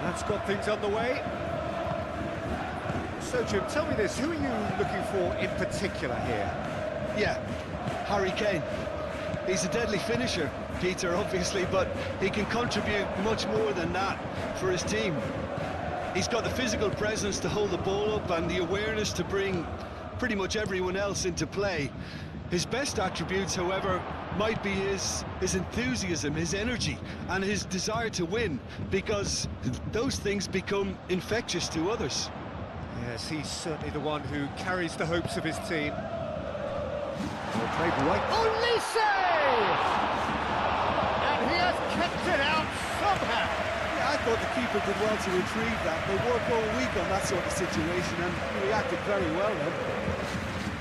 That's got things underway. So, Jim, tell me this, who are you looking for in particular here? Yeah, Harry Kane. He's a deadly finisher, Peter, obviously, but he can contribute much more than that for his team. He's got the physical presence to hold the ball up and the awareness to bring pretty much everyone else into play. His best attributes, however, might be his enthusiasm, his energy, and his desire to win, because those things become infectious to others. Yes, he's certainly the one who carries the hopes of his team. Well played, right. Olise! And he has kept it out somehow. Yeah, I thought the keeper did well to retrieve that. They work all week on that sort of situation, and he reacted very well then.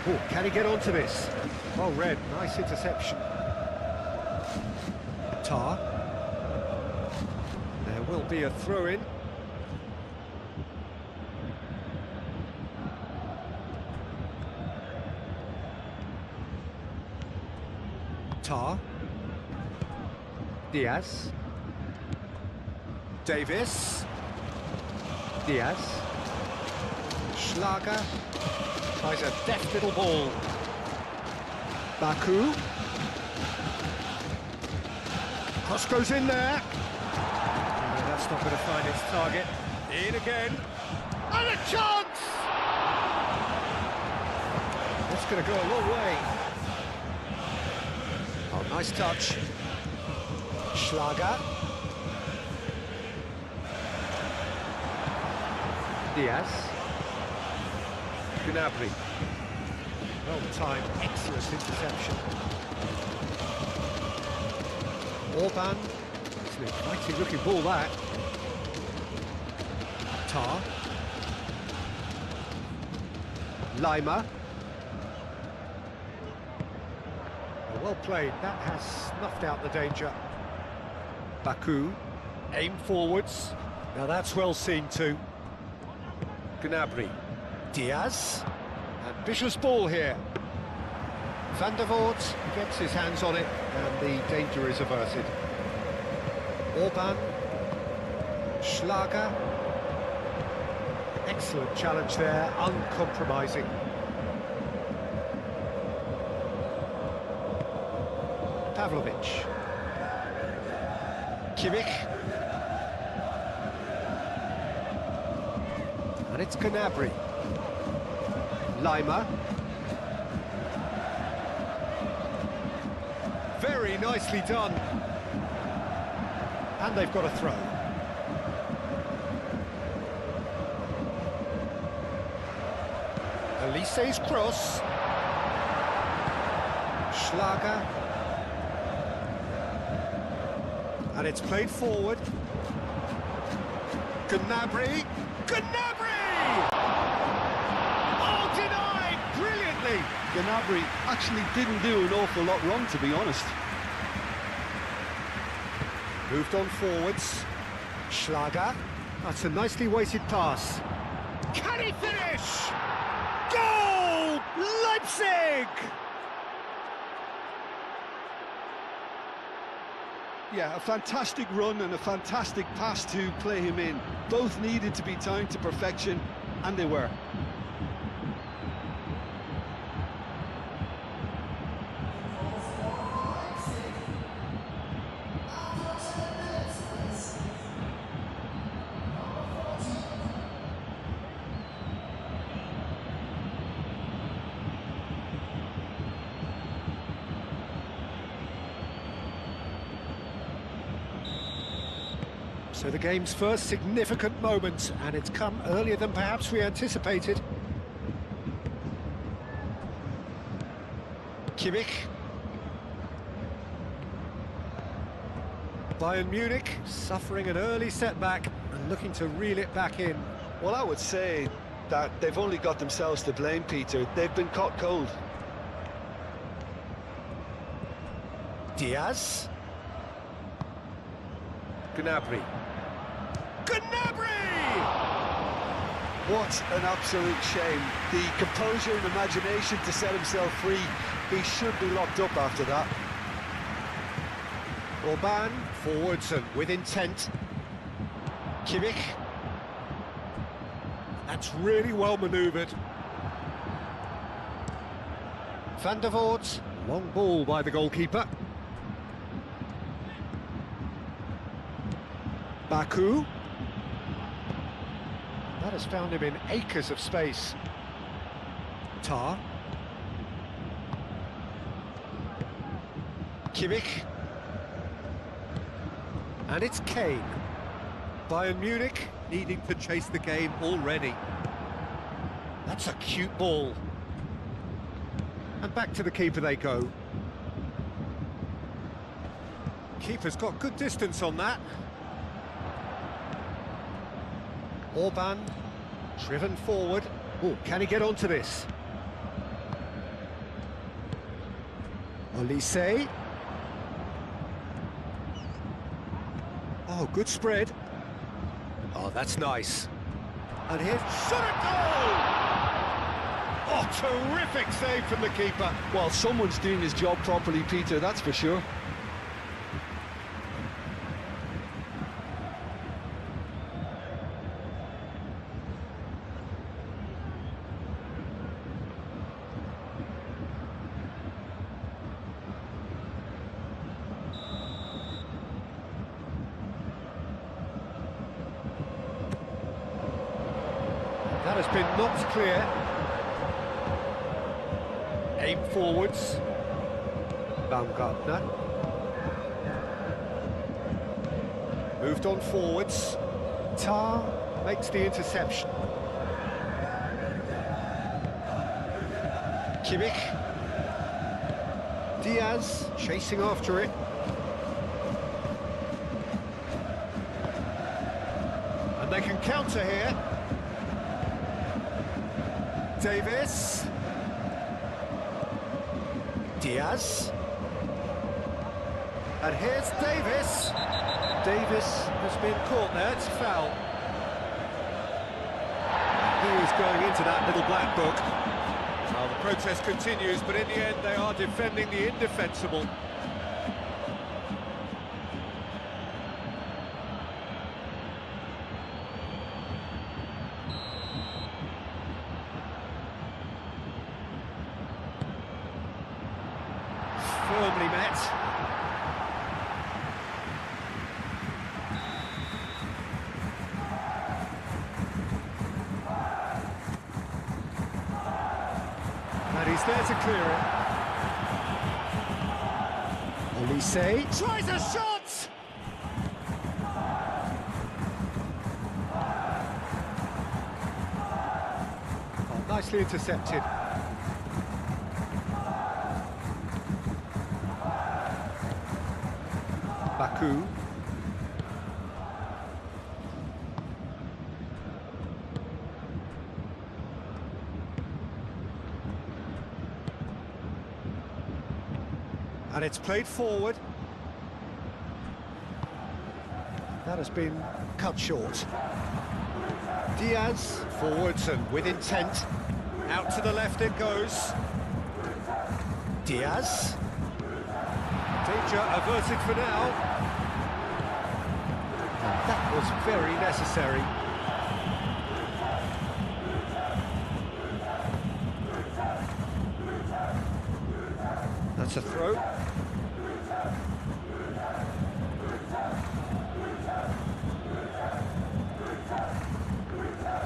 Oh, can he get onto this? Well read, nice interception. Tar. There will be a throw-in. Tar. Diaz. Davis. Diaz. Schlager. Tries a deft little ball. Baku. Cross goes in there. No, that's not going to find its target. In again. And a chance! That's going to go a long way. Oh, nice touch. Schlager. Diaz. Gnabry. Well timed, excellent interception. Orban. It's an exciting looking ball, that. Tar. Lima. Well played, that has snuffed out the danger. Baku. Aim forwards. Now that's well seen too. Gnabry. Diaz. Ambitious ball here. Van der Voort gets his hands on it and the danger is averted. Orban. Schlager. Excellent challenge there, uncompromising. Pavlovic. Kimmich. And it's Gnabry. Lima. Very nicely done. And they've got a throw. Olise's cross. Schlager. And it's played forward. Gnabry. Gnabry! Oh, denied! Brilliantly! Gnabry actually didn't do an awful lot wrong, to be honest. Moved on forwards. Schlager. That's a nicely weighted pass. Can he finish? Goal! Leipzig! Yeah, a fantastic run and a fantastic pass to play him in. Both needed to be timed to perfection, and they were. So the game's first significant moment, and it's come earlier than perhaps we anticipated. Kimmich. Bayern Munich suffering an early setback and looking to reel it back in. Well, I would say that they've only got themselves to blame, Peter. They've been caught cold. Diaz. Gnabry. Gnabry! What an absolute shame. The composure and imagination to set himself free. He should be locked up after that. Orban, forwards and with intent. Kimmich. That's really well manoeuvred. Van der Voort, long ball by the goalkeeper. Baku. That has found him in acres of space. Tar. Kimmich. And it's Kane. Bayern Munich needing to chase the game already. That's a cute ball. And back to the keeper they go. Keeper's got good distance on that. Orban, driven forward. Oh, can he get onto this? Olise. Oh, good spread. Oh, that's nice. And here's shot at goal! Oh, terrific save from the keeper. Well, someone's doing his job properly, Peter, that's for sure. That has been knocked clear. Aim forwards. Baumgartner. Moved on forwards. Tar makes the interception. Kimmich. Diaz chasing after it. And they can counter here. Davis. Diaz. And here's Davis. Davis has been caught there, it's a foul. He is going into that little black book. Well, the protest continues, but in the end they are defending the indefensible. Firmly met. And he's there to clear it. Olise tries a shot! Oh, nicely intercepted. Baku. And it's played forward. That has been cut short. Diaz forwards and with intent. Out to the left it goes. Diaz. Danger averted for now. And that was very necessary. That's a throw.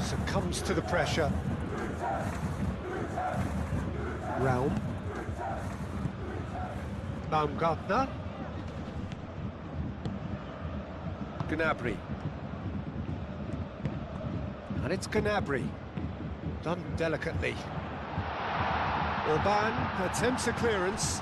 Succumbs to the pressure. Raum. Baumgartner. Gnabry. And it's Gnabry. Done delicately. Orban attempts a clearance.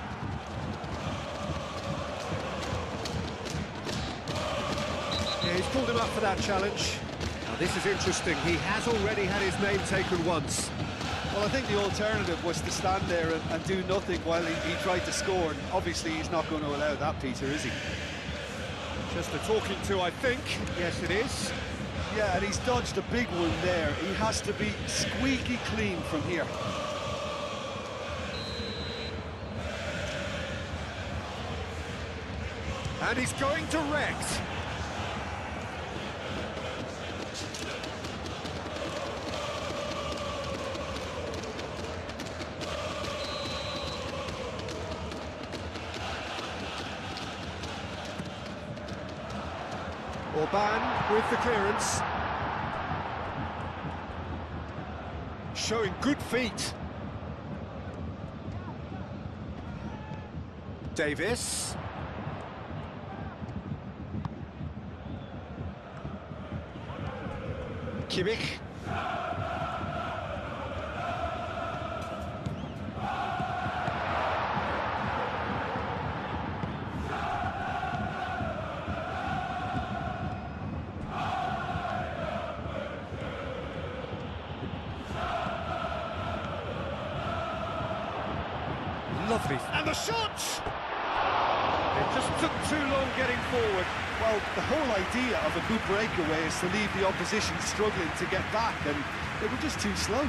Yeah, he's pulled him up for that challenge. Now this is interesting. He has already had his name taken once. Well, I think the alternative was to stand there and do nothing while he tried to score. And obviously, he's not going to allow that, Peter, is he? Just a talking to, I think. Yes, it is. Yeah, and he's dodged a big one there. He has to be squeaky clean from here. And he's going direct. Orban with the clearance. Showing good feet. Davis. Kimmich. Lovely. And the shot! It just took too long getting forward. Well, the whole idea of a good breakaway is to leave the opposition struggling to get back, and they were just too slow.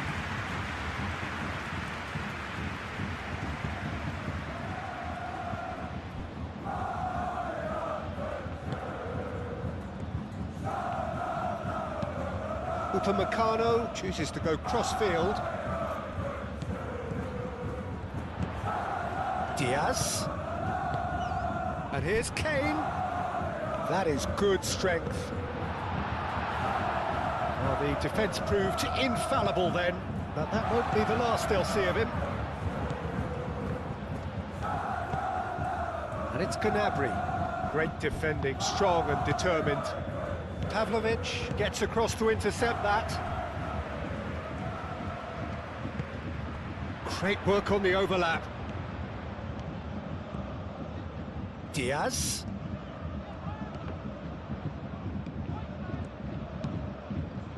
Upamecano chooses to go cross-field. Diaz. And here's Kane. That is good strength. Well, the defence proved infallible then, but that won't be the last they'll see of him. And it's Gnabry. Great defending, strong and determined. Pavlovic gets across to intercept that. Great work on the overlap. Diaz.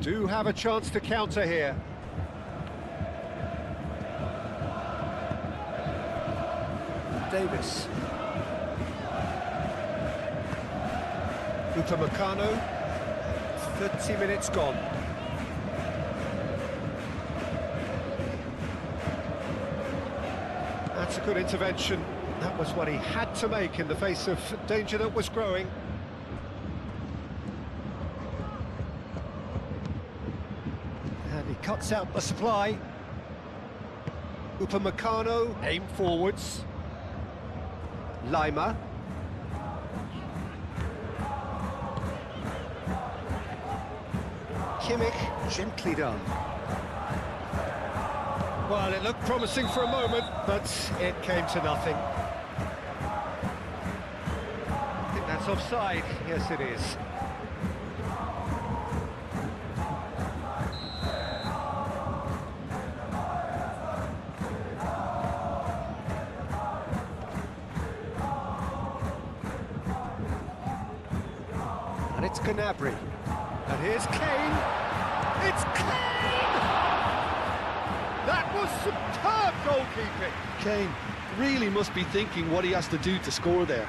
Do have a chance to counter here. Davis. Upamecano. 30 minutes gone. That's a good intervention. That was what he had to make in the face of danger that was growing. And he cuts out the supply. Upamecano, aim forwards. Lima. Kimmich, gently done. Well, it looked promising for a moment, but it came to nothing. I think that's offside. Yes, it is. And it's Gnabry. And here's Kane. It's Kane! That was superb goalkeeping. Kane really must be thinking what he has to do to score there.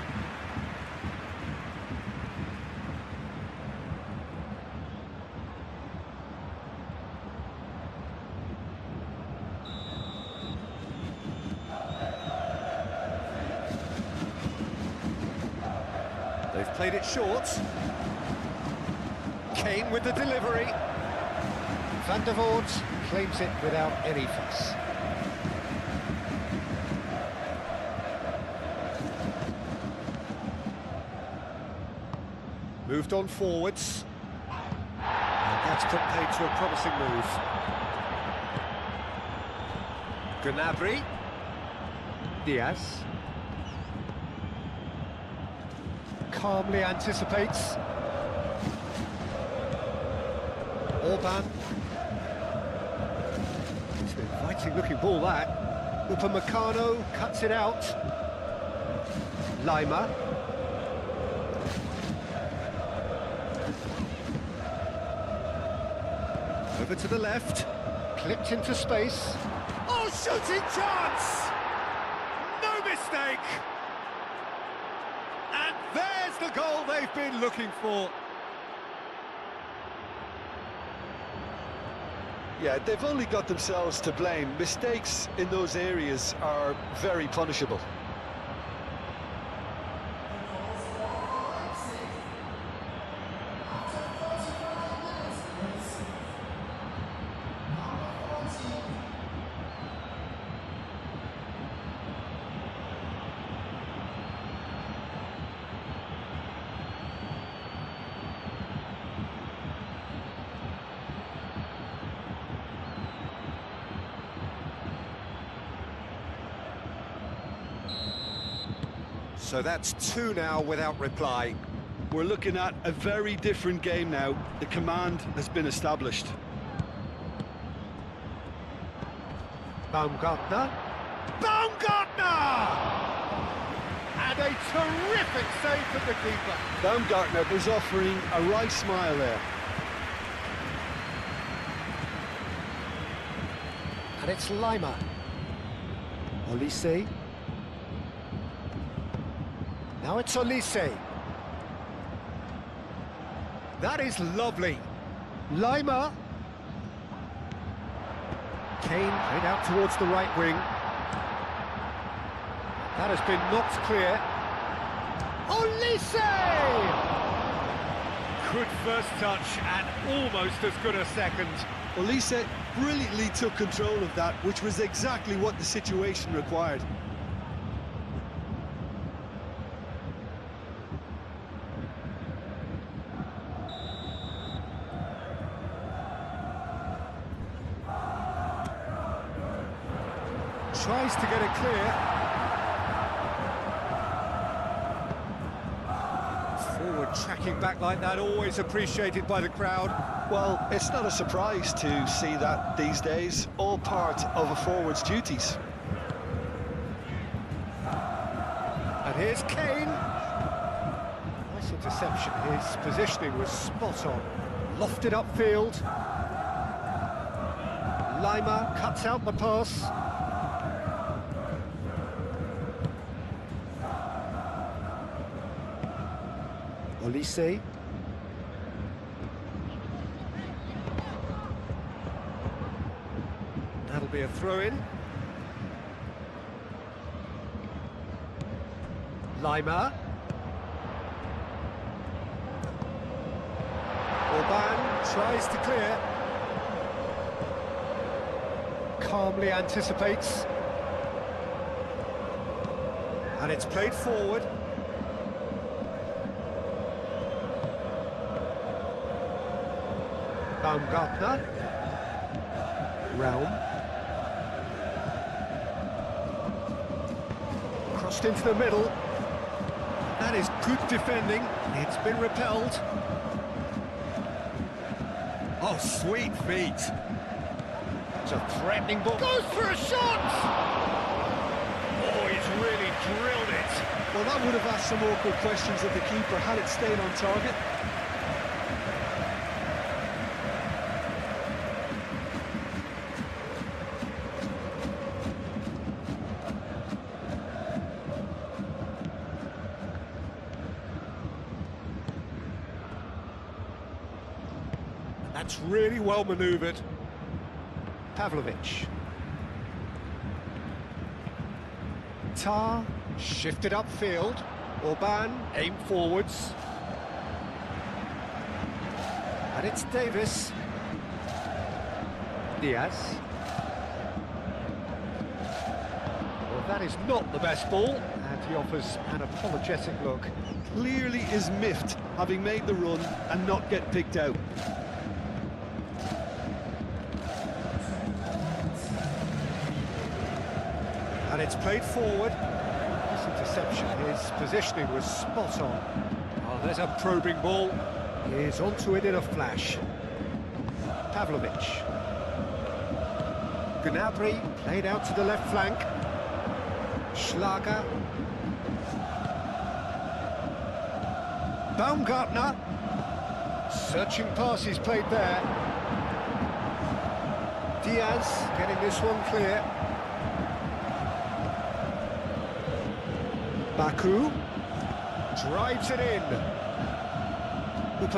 They've played it short. Kane with the delivery. Van der Voort claims it without any fuss. Moved on forwards. And that's put paid to a promising move. Gnabry. Diaz. Calmly anticipates. Orban. It's an inviting looking ball, that. Upamecano cuts it out. Lima. Over to the left. Clipped into space. Oh, shooting chance! No mistake! And there's the goal they've been looking for. Yeah, they've only got themselves to blame. Mistakes in those areas are very punishable. So that's 2 now without reply. We're looking at a very different game now. The command has been established. Baumgartner. Baumgartner! And a terrific save from the keeper. Baumgartner is offering a wry smile there. And it's Lima. Olise. Now it's Olise. That is lovely. Lima. Kane played out towards the right wing. That has been knocked clear. Olise! Good first touch and almost as good a second. Olise brilliantly took control of that, which was exactly what the situation required. Tries to get it clear. Forward tracking back like that, always appreciated by the crowd. Well, it's not a surprise to see that these days, all part of a forward's duties. And here's Kane. Nice interception, his positioning was spot on. Lofted upfield. Lima cuts out the pass. Olise. That'll be a throw-in. Lima. Orban tries to clear. Calmly anticipates. And it's played forward. Baumgartner. Realm. Crossed into the middle. That is good defending. It's been repelled. Oh, sweet feet. It's a threatening ball. Goes for a shot! Oh, he's really drilled it. Well, that would have asked some awkward questions of the keeper had it stayed on target. That's really well manoeuvred. Pavlovic. Tar shifted upfield. Orban aimed forwards. And it's Davis. Diaz. Well, that is not the best ball, and he offers an apologetic look. Clearly is miffed, having made the run and not get picked out. And it's played forward. This interception, his positioning was spot on. Oh, there's a probing ball. He's onto it in a flash. Pavlovic. Gnabry played out to the left flank. Schlager. Baumgartner. Searching pass he's played there. Diaz getting this one clear. Baku drives it in. And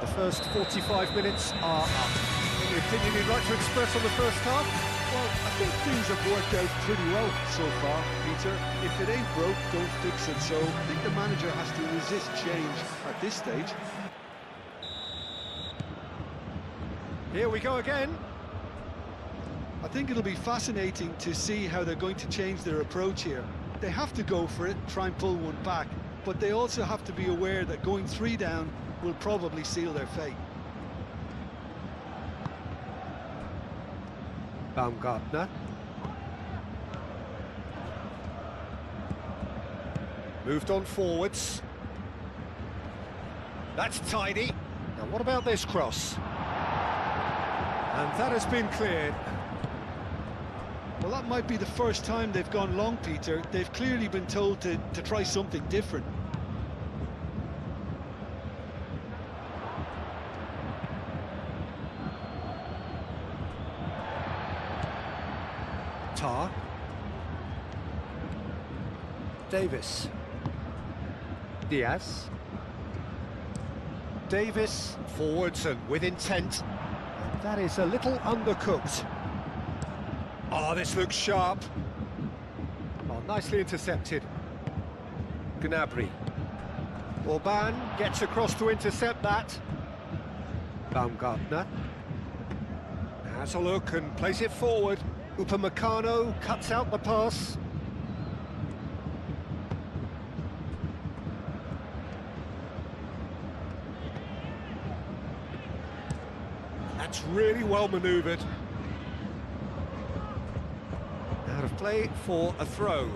the first 45 minutes are up. Any opinion you'd like to express on the first half? Well, I think things have worked out pretty well so far, Peter. If it ain't broke, don't fix it. So I think the manager has to resist change at this stage. Here we go again. I think it'll be fascinating to see how they're going to change their approach here. They have to go for it, try and pull one back, but they also have to be aware that going 3 down will probably seal their fate. Moved on forwards. That's tidy. Now what about this cross? And that has been cleared. Well, that might be the first time they've gone long, Peter. They've clearly been told to try something different. Tar. Davis. Diaz. Davis, forwards and with intent. And that is a little undercooked. Oh, this looks sharp. Oh, nicely intercepted. Gnabry. Orban gets across to intercept that. Baumgartner has a look and plays it forward. Upamecano cuts out the pass. That's really well manoeuvred. Out of play for a throw.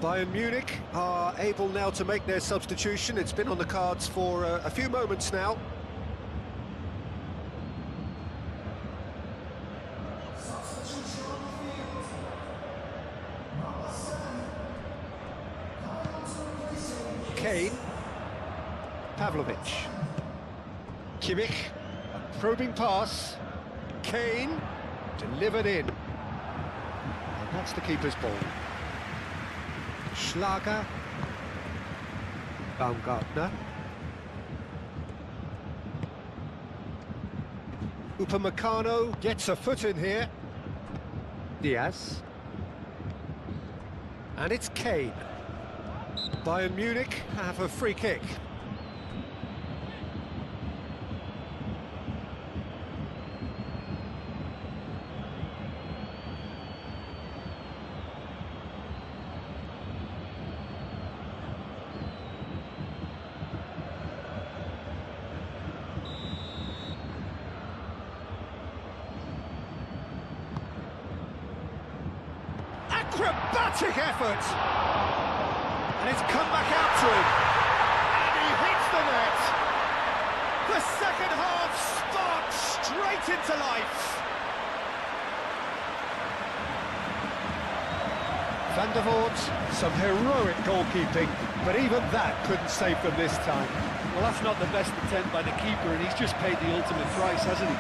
Bayern Munich are able now to make their substitution. It's been on the cards for a few moments now. Kane. Pavlovic. Kimmich. A probing pass. Kane. Delivered in. And that's the keeper's ball. Schlager. Baumgartner. Upamecano gets a foot in here. Diaz. And it's Kane. Bayern Munich have a free kick. Acrobatic effort! And it's come back out to him. And he hits the net. The second half sparks straight into life. Van der Voort, some heroic goalkeeping, but even that couldn't save them this time. Well, that's not the best attempt by the keeper, and he's just paid the ultimate price, hasn't he?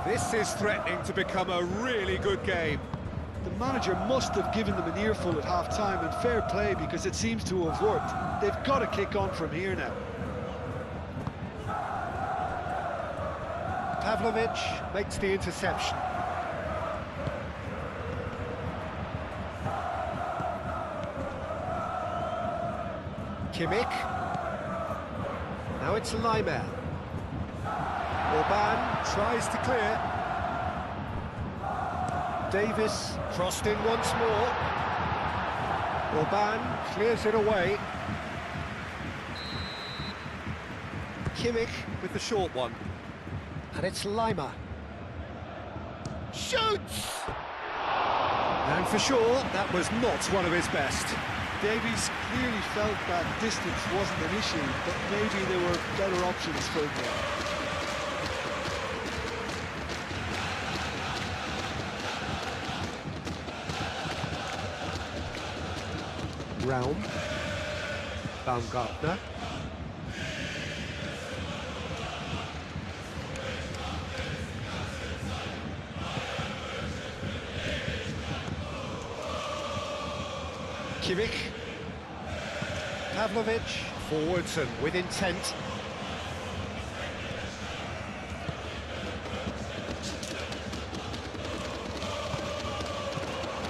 This is threatening to become a really good game. The manager must have given them an earful at half-time, and fair play, because it seems to have worked. They've got to kick on from here now. Pavlovic makes the interception. Kimmich. Now it's Leimer. Orban tries to clear. Davis crossed in once more. Orban clears it away. Kimmich with the short one. And it's Leimer. Shoots! And for sure, that was not one of his best. Davies clearly felt that distance wasn't an issue, but maybe there were better options for him there. Raum. Baumgartner. Kimmich. Pavlovic, forwards and with intent.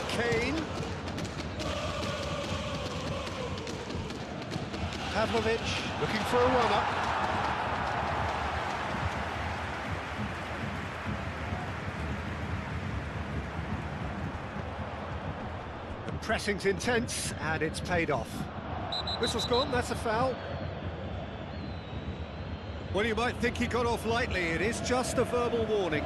Kane. Pavlovic looking for a run-up. pressing's intense, and it's paid off. Whistle's gone, that's a foul. Well, you might think he got off lightly, it is just a verbal warning.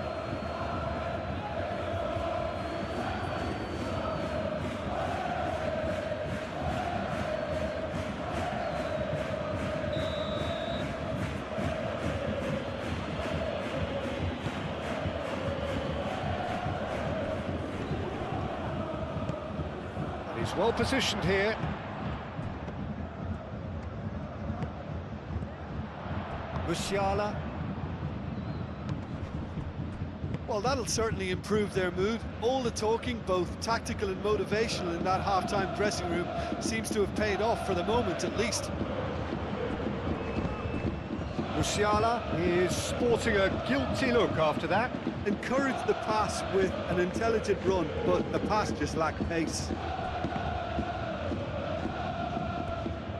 He's well positioned here. Musiala. Well, that'll certainly improve their mood. All the talking, both tactical and motivational, in that half-time dressing room seems to have paid off for the moment, at least. Musiala is sporting a guilty look after that. Encouraged the pass with an intelligent run, but the pass just lacked pace.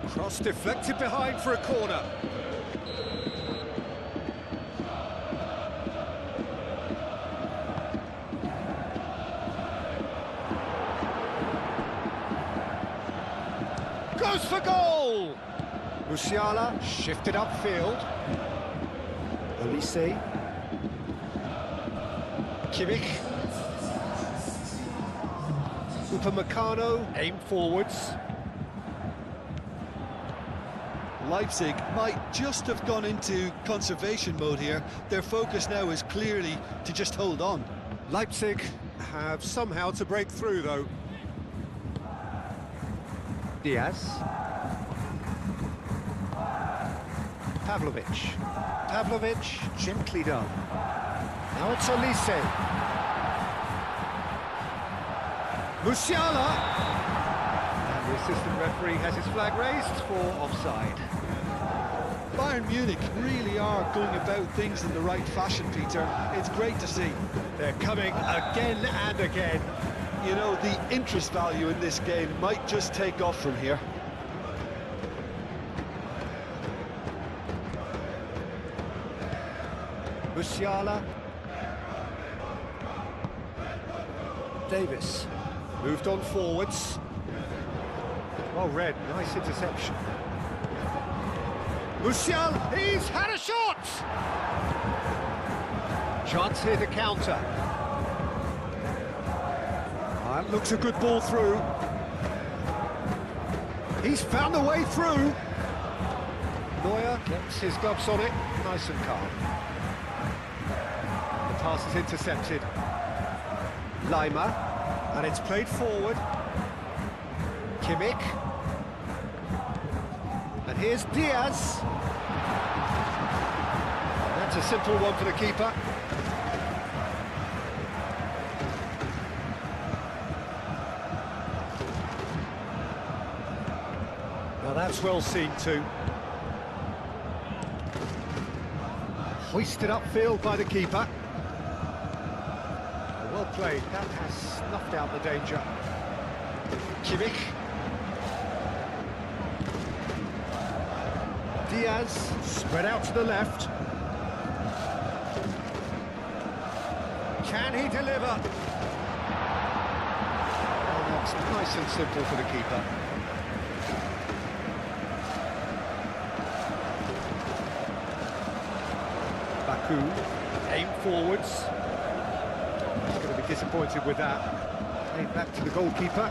Cross deflected behind for a corner. Goes for goal! Musiala shifted upfield. Olise. Kimmich. Upamecano aim forwards. Leipzig might just have gone into conservation mode here. Their focus now is clearly to just hold on. Leipzig have somehow to break through, though. Diaz. Pavlovic, gently done. Now it's Olise. Musiala! And the assistant referee has his flag raised for offside. Bayern Munich really are going about things in the right fashion, Peter. It's great to see. They're coming again and again. You know, the interest value in this game might just take off from here. Musiala. Davis. Moved on forwards. Well read, nice interception. Musiala, he's had a shot! Chance here to counter. That looks a good ball through. He's found a way through. Neuer gets his gloves on it, nice and calm. The pass is intercepted. Lima, and it's played forward. Kimmich. And here's Diaz. That's a simple one for the keeper. Now that's well seen too. Hoisted upfield by the keeper. Well played, that has snuffed out the danger. Kimmich. Diaz, spread out to the left. Can he deliver? Oh, that's nice and simple for the keeper. Baku, aim forwards. He's going to be disappointed with that. Played back to the goalkeeper.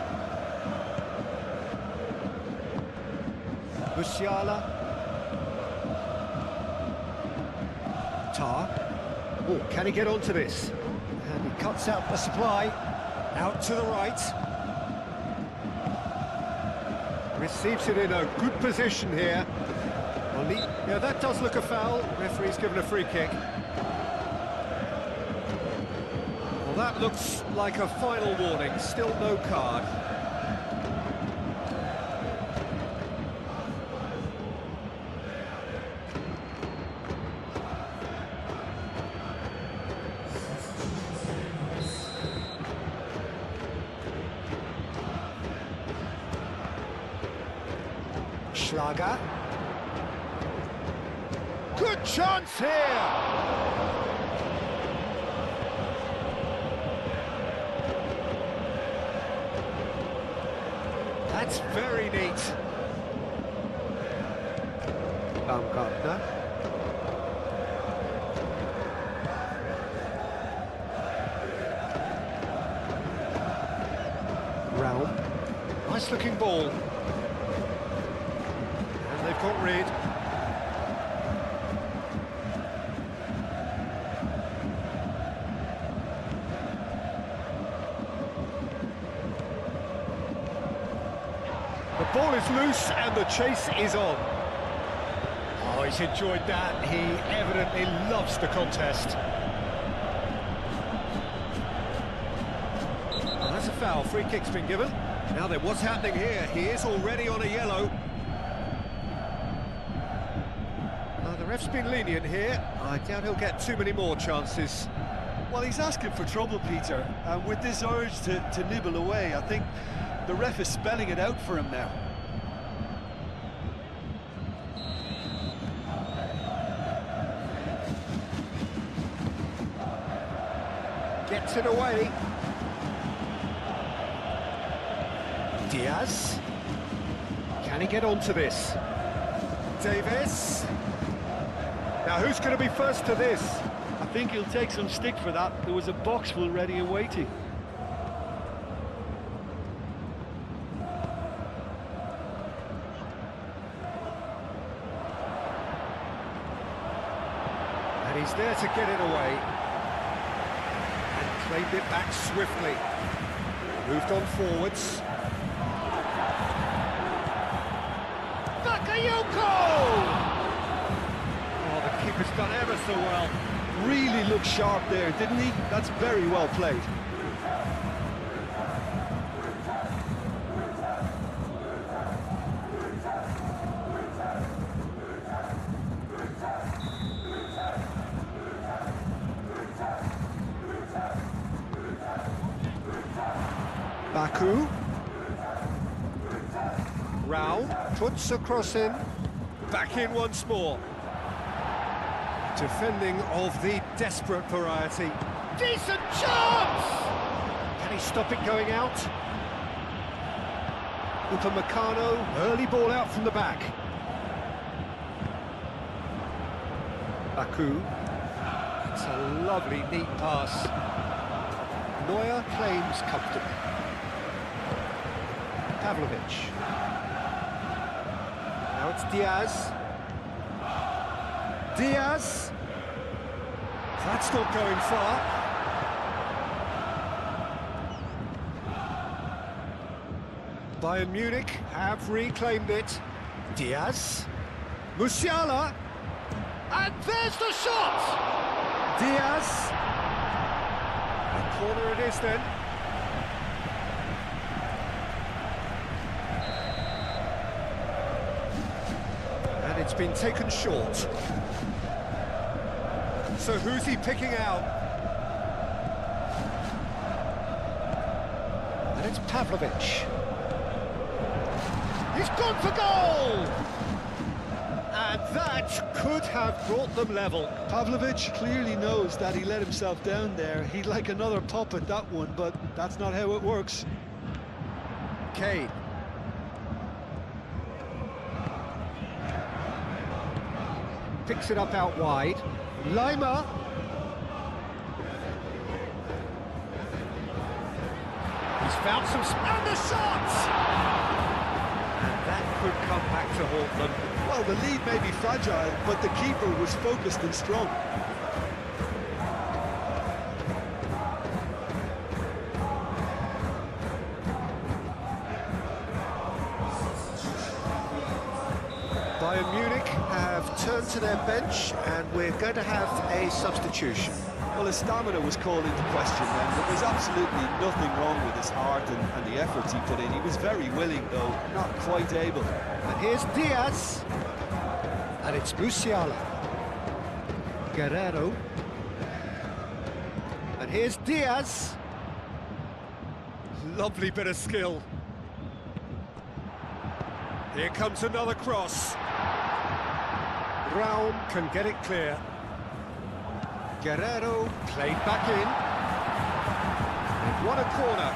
Musiala. Oh, can he get onto this? And he cuts out the supply. Out to the right. Receives it in a good position here. Yeah, that does look a foul. Referee's given a free kick. Well, that looks like a final warning. Still no card. Schlager. Good chance here! That's very neat. Baumgartner. Raum. Nice looking ball. And they've got rid. The ball is loose and the chase is on. Oh, he's enjoyed that. He evidently loves the contest. Well, that's a foul. Free kick's been given. Now then, what's happening here? He is already on a yellow. The ref's been lenient here. I doubt he'll get too many more chances. Well, he's asking for trouble, Peter, and with this urge to nibble away, I think the ref is spelling it out for him now. Gets it away. Diaz. Can he get onto this? Davis. Now who's going to be first to this? I think he'll take some stick for that. There was a box full ready and waiting. And he's there to get it away. And claimed it back swiftly. Moved on forwards. Bakayoko! Oh, the keeper's done ever so well. Really looked sharp there, didn't he? That's very well played. Baku. Raum puts a cross in. Back in once more. Defending of the desperate variety. Decent chance! Can he stop it going out? Upamecano, early ball out from the back. Baku. It's a lovely, neat pass. Neuer claims comfortably. Pavlovic. Now it's Diaz. Diaz. That's not going far. Bayern Munich have reclaimed it. Diaz. Musiala. And there's the shot! Diaz. A corner it is then. And it's been taken short. So who's he picking out? And it's Pavlovic. He's gone for goal! And that could have brought them level. Pavlovic clearly knows that he let himself down there. He'd like another pop at that one, but that's not how it works. Kane. Picks it up out wide. Lima. He's found some... And the shot! And that could come back to haunt them. Well, the lead may be fragile, but the keeper was focused and strong. Bayern Munich have turned to their bench, and we're going to have a substitution. Well, his stamina was called into question then. There was absolutely nothing wrong with his heart and the efforts he put in. He was very willing, though, not quite able. And here's Diaz. And it's Musiala. Guerrero. And here's Diaz. Lovely bit of skill. Here comes another cross. Raum can get it clear. Guerrero played back in. They've won a corner.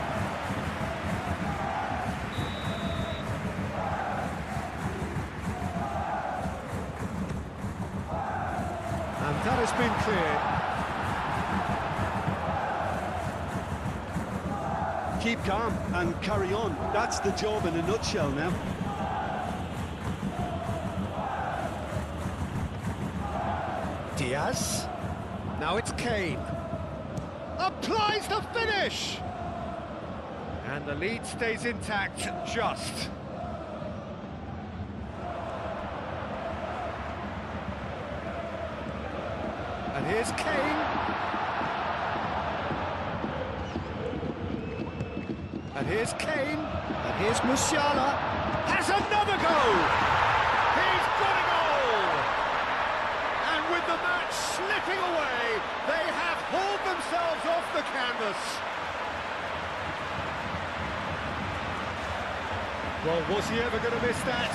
And that has been cleared. Keep calm and carry on. That's the job in a nutshell now. Diaz. Now it's Kane. Applies the finish! And the lead stays intact, just. And here's Kane. And here's Kane. And here's Musiala. Has another goal! He's got a goal! And with the match slipping away, they have hauled themselves off the canvas. Well, was he ever going to miss that?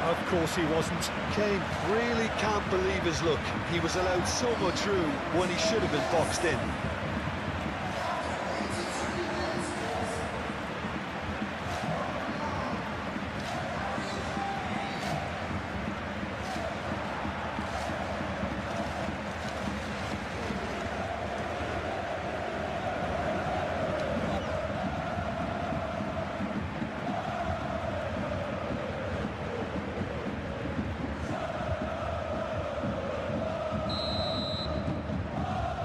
Of course he wasn't. Kane really can't believe his luck. He was allowed so much room when he should have been boxed in.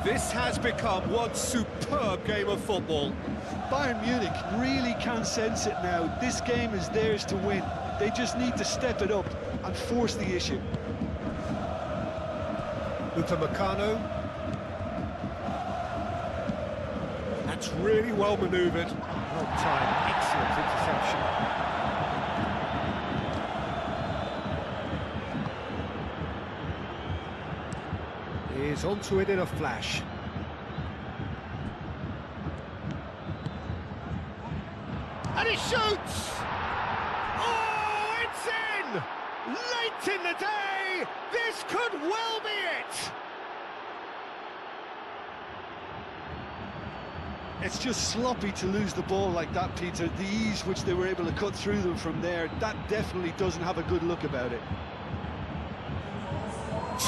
This has become one superb game of football. Bayern Munich really can sense it now. This game is theirs to win. They just need to step it up and force the issue. Upamecano. That's really well manoeuvred. Well timed, excellent interception. He's onto it in a flash. And he shoots! Oh, it's in! Late in the day, this could well be it! It's just sloppy to lose the ball like that, Peter. The ease which they were able to cut through them from there, that definitely doesn't have a good look about it.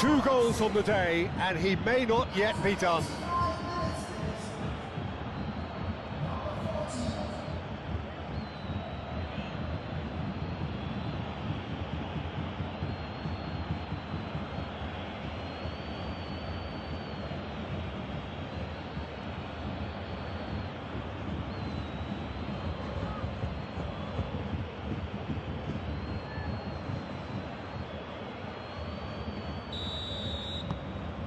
2 goals on the day, and he may not yet be done.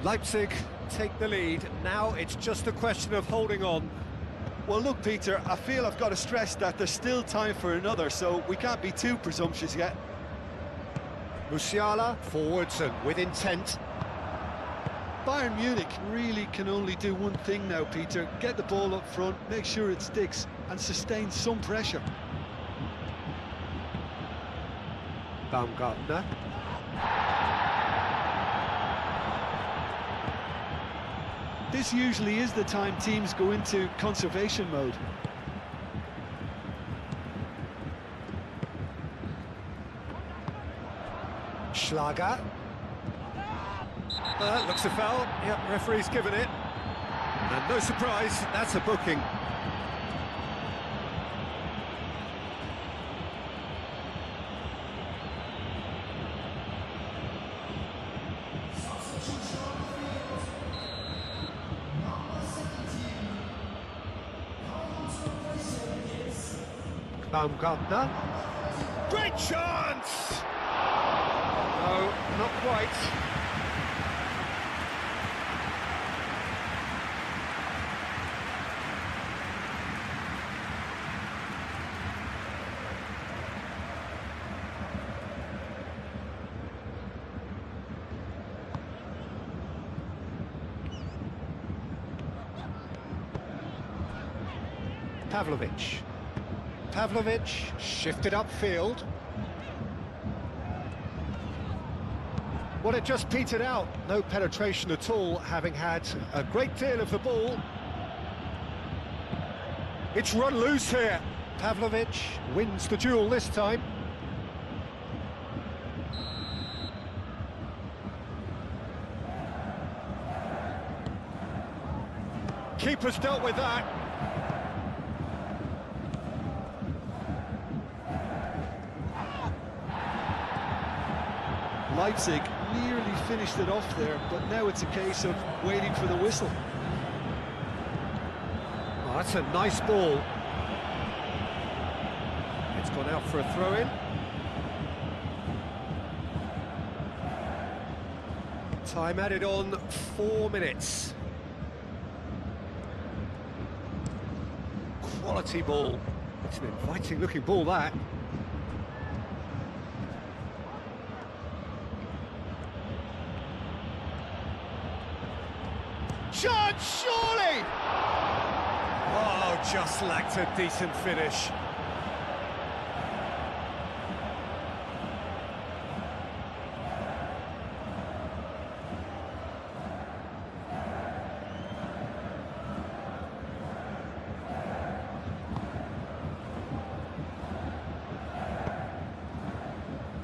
Leipzig take the lead. Now it's just a question of holding on. Well, look, Peter, I feel I've got to stress that there's still time for another, so we can't be too presumptuous yet. Musiala forwards and with intent. Bayern Munich really can only do one thing now, Peter. Get the ball up front, make sure it sticks, and sustain some pressure. Baumgartner. This usually is the time teams go into conservation mode. Schlager. Looks a foul. Yep, referee's given it. And no surprise, that's a booking. Baumgartner. Great chance! No, not quite. Pavlovic shifted upfield. Well, it just petered out. No penetration at all, having had a great deal of the ball. It's run loose here. Pavlovic wins the duel this time. Keeper's dealt with that. Leipzig nearly finished it off there, but now it's a case of waiting for the whistle. Oh, that's a nice ball. It's gone out for a throw-in. Time added on, 4 minutes. Quality ball. It's an inviting-looking ball, that. Chance, surely! Oh, just lacked a decent finish.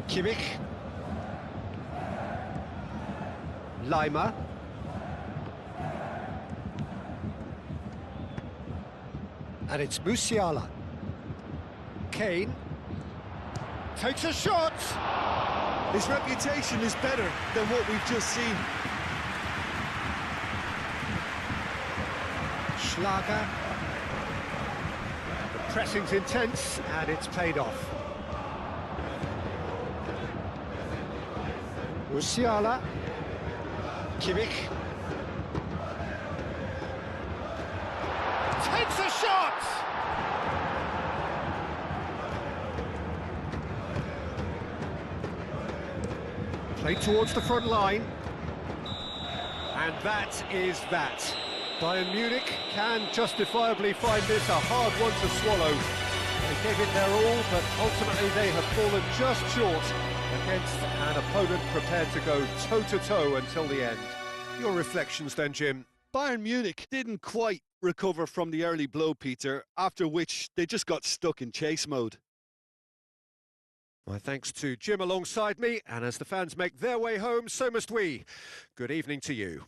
Kimmich. Lima. And it's Musiala. Kane takes a shot. His reputation is better than what we've just seen. Schlager. The pressing's intense and it's paid off. Musiala. Kimmich. Takes a shot! Played towards the front line. And that is that. Bayern Munich can justifiably find this a hard one to swallow. They gave it their all, but ultimately they have fallen just short against an opponent prepared to go toe-to-toe until the end. Your reflections then, Jim? Bayern Munich didn't quite recover from the early blow, Peter, after which they just got stuck in chase mode. My thanks to Jim alongside me, and as the fans make their way home, so must we. Good evening to you.